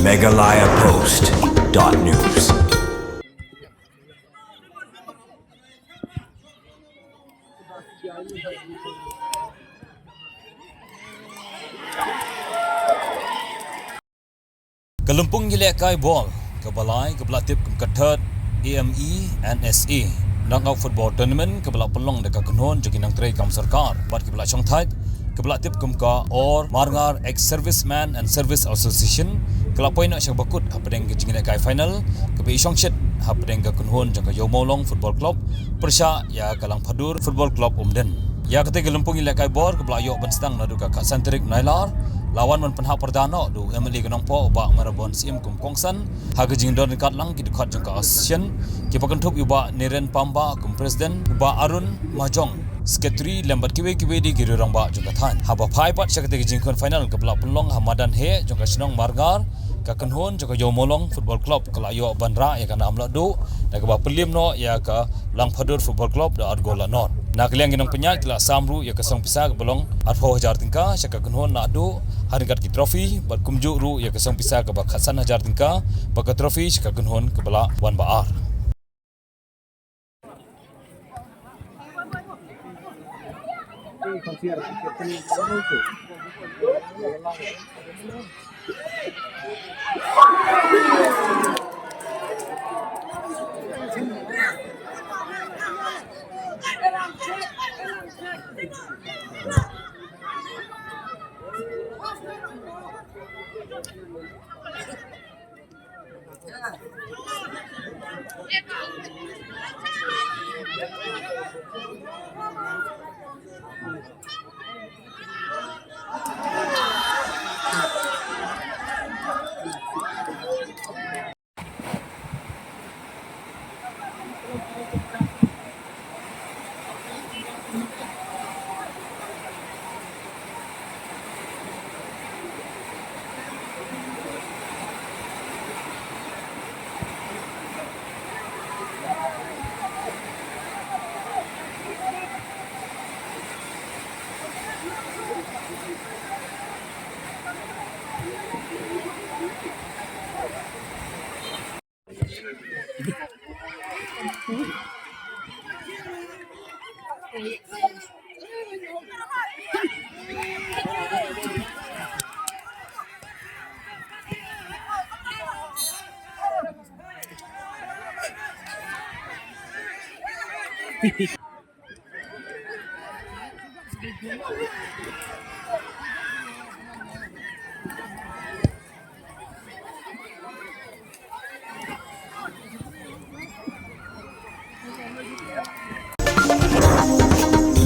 MeghalayaPost.news. Rangialehkai Bol, Kebalai, Kebelatip, Kemkatat, Ame&Sa, Knockout Football Tournament, Kebalak Pelong dekat Kynhun, Jogi Nang Tray Kam Sarkar, Bat Kebalak Chongthai, Kebelatip Kemka or Marngar Ex-Serviceman and Service Association, Kelapoi nak syak bakut hapadeng ke Rangialehkai Final, Kebe Isongshit hapadeng ke Kynhun Kynhun Iewmawlong Football Club, Persya ya Kalang Padur Football Club Umden. Ya kata Rangialehkai Bol Kebalak Yok Benstang nadu ka Santrik Nailar, lawan man penhak perdana du Emily Kenongpo ba marabon sim kum kongsan haga jingdon dekat lang ki dekat jangka ASEAN ki pakentup uba Niren Pamba kum presiden uba Arun Mahjong sekretari lembat kiwe di girurang ba jangka than haba phai pat syakate jingkon final ke belak penlong Hamadan he jangka sinong margar ka Kynhun jangka Iewmawlong Football Club ke layo bandra ya kana Lahduh dan ke ba pelim no ya ke Lang Padur Football Club da Argola Nor nak liang ginang penyat kila samru ya kesong pisa ke belong arpo hajar tingka syaka Kynhun Lahduh haringat ki trofi bat kumjuk ru ya kesong pisa ke bak khasan hajar tingka bak trofi syaka Kynhun ke bala wan baar.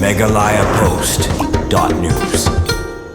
MeghalayaPost.news.